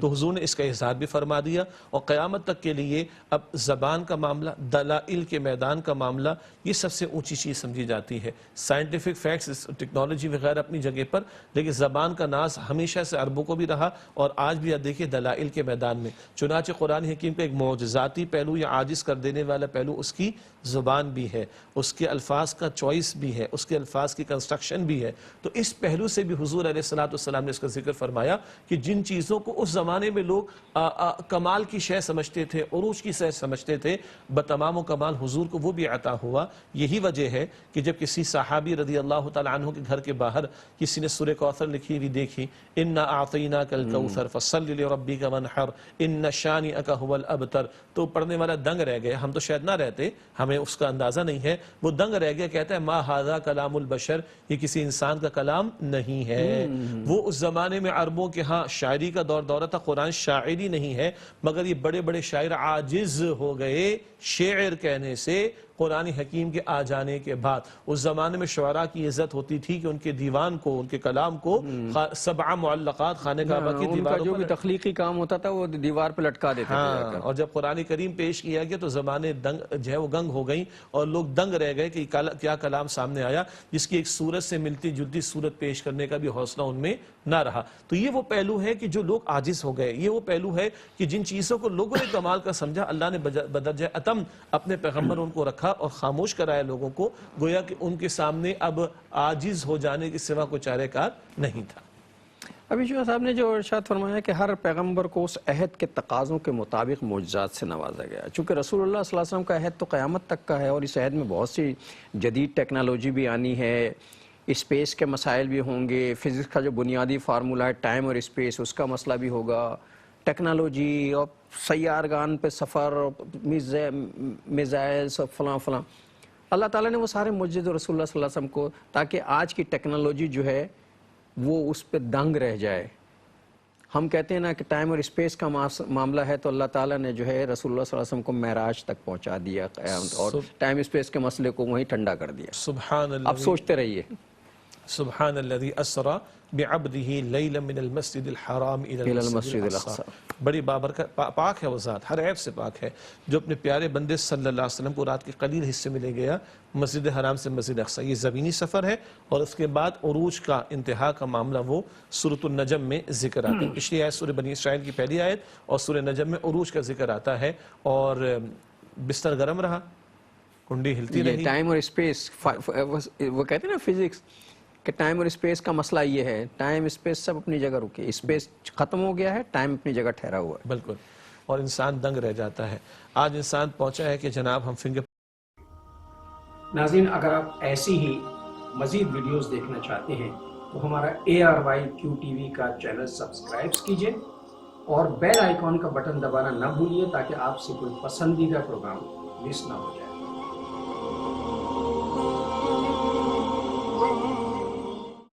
تو حضور نے اس کا اظہار بھی فرما دیا، اور قیامت تک کے لیے اب زبان کا معاملہ، دلائل کے میدان کا معاملہ، یہ سب سے اونچی چیز سمجھی جاتی ہے۔ سائنٹیفک فیکٹس، ٹیکنالوجی وغیرہ اپنی جگہ پر، لیکن زبان کا ناز ہمیشہ سے عربوں کو بھی رہا، اور آج بھی آپ دیکھیں دلائل کے میدان میں، چنانچہ قرآن حکیم کا ایک معجزاتی پہلو یا عاجز کر دینے والا پہلو اس کی زبان بھی ہے، اس کے الفاظ کا چوائس بھی ہے، اس کے الفاظ کی کنسٹرکشن بھی ہے۔ تو اس پہلو سے بھی حضور علیہ السلام نے اس کا ذکر فرمایا کہ جن چیزوں کو اس زمانے میں لوگ کمال کی شے سمجھتے تھے، عروج کی شے سمجھتے تھے، بتمام و کمال حضور کو وہ بھی عطا ہوا۔ یہی وجہ ہے کہ جب کسی صحابی رضی اللہ تعالیٰ عنہ کے گھر کے باہر کسی نے سورہ کوثر لکھی ہوئی دیکھی، اِنَّا أَعْطَيْنَاكَ الْكَوْثَرَ فَصَلِّ لِرَبِّكَ وَانْحَرْ إِنَّ شَانِئَكَ هُوَ الْأَبْتَرُ، تو پڑھنے والا دنگ رہ گیا، ہم تو شاید نہ رہتے، ہمیں اس کا اندازہ نہیں ہے، وہ دنگ رہ گیا، کہتا ہے ما ھذا کلام البشر، یہ کسی انسان کا کلام نہیں ہے۔ وہ اس زمانے میں عربوں کے ہاں شاعری کا دورہ تھا، قرآن شاعری نہیں ہے، مگر یہ بڑے بڑے شاعر عاجز ہو گئے شعر کہنے سے قرآن حکیم کے آ جانے کے بعد۔ اس زمانے میں شعراء کی عزت ہوتی تھی کہ ان کے دیوان کو، ان کے کلام کو 7 معلقات خانہ کعبہ کی دیواروں پر، جو بھی تخلیقی کام ہوتا تھا وہ دیوار پہ لٹکا دیتے تھے۔ اور جب قرآن کریم پیش کیا گیا تو زبانیں دنگ جو ہے وہ گنگ ہو گئیں، اور لوگ دنگ رہ گئے کہ کیا کلام سامنے آیا، جس کی ایک صورت سے ملتی جلتی صورت پیش کرنے کا بھی حوصلہ ان میں نہ رہا۔ تو یہ وہ پہلو ہے کہ جو لوگ عاجز ہو گئے، یہ وہ پہلو ہے کہ جن چیزوں کو لوگوں نے کمال کا سمجھا، اللہ نے بدرجہ اتم اپنے پیغمبر ان کو رکھا اور خاموش کرایا لوگوں کو، گویا کہ ان کے سامنے اب عاجز ہو جانے کے سوا کوئی چارہ کار نہیں تھا۔ ابھی جو صاحب نے جو ارشاد فرمایا کہ ہر پیغمبر کو اس عہد کے تقاضوں کے مطابق معجزات سے نوازا گیا، چونکہ رسول اللہ صلی اللہ علیہ وسلم کا عہد تو قیامت تک کا ہے، اور اس عہد میں بہت سی جدید ٹیکنالوجی بھی آنی ہے، اسپیس کے مسائل بھی ہوں گے، فزکس کا جو بنیادی فارمولہ ہے ٹائم اور اسپیس، اس کا مسئلہ بھی ہوگا، ٹیکنالوجی اور سیارگان پہ سفر، میزائلز اور فلاں فلاں۔ اللہ تعالیٰ نے وہ سارے معجزے رسول اللہ صلی اللہ علیہ وسلم کو، تاکہ آج کی ٹیکنالوجی جو ہے وہ اس پہ دنگ رہ جائے۔ ہم کہتے ہیں نا کہ ٹائم اور اسپیس کا معاملہ ہے، تو اللہ تعالیٰ نے جو ہے رسول اللہ صلی اللہ علیہ وسلم کو معراج تک پہنچا دیا، اور ٹائم اسپیس کے مسئلے کو وہیں ٹھنڈا کر دیا۔ سبحان اللہ، اب سوچتے رہیے، سبحان الذي اسرا بعبده ليلا من المسجد الحرام الى المسجد الاقصى۔ بڑی بابرکت، پاک ہے وہ ذات، ہر عیب سے پاک ہے، جو اپنے پیارے بندے صلی اللہ علیہ وسلم کو رات کے قلیل حصے میں لے گیا مسجد حرام سے مسجد اقصی۔ یہ زمینی سفر ہے، اور اس کے بعد عروج کا، انتہا کا معاملہ وہ سورۃ النجم میں ذکر آتا ہے۔ پچھلی آیت سورہ بنی اسرائیل کی پہلی آیت، اور سورہ نجم میں عروج کا ذکر آتا ہے، اور بستر گرم رہا، کنڈی ہلتی یہ رہی۔ ٹائم اور اسپیس، وہ کہتے ہیں نا فزکس کہ ٹائم اور اسپیس کا مسئلہ یہ ہے، ٹائم اسپیس سب اپنی جگہ رکے، اسپیس ختم ہو گیا ہے، ٹائم اپنی جگہ ٹھہرا ہوا ہے۔ بالکل، اور انسان دنگ رہ جاتا ہے۔ آج انسان پہنچا ہے کہ جناب ہم فنگر ناظرین، اگر آپ ایسی ہی مزید ویڈیوز دیکھنا چاہتے ہیں تو ہمارا ARYQTV کا چینل سبسکرائب کیجئے اور بیل آئیکن کا بٹن دبانا نہ بھولیے، تاکہ آپ سے کوئی پسندیدہ پروگرام مس نہ ہو جائے۔